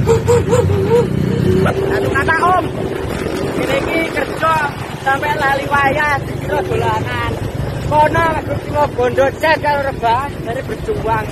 Satu kata Om, ini kerja sampai lali wayah dikira dolanan. Kono aku bondo jaga rebahan dari berjuang.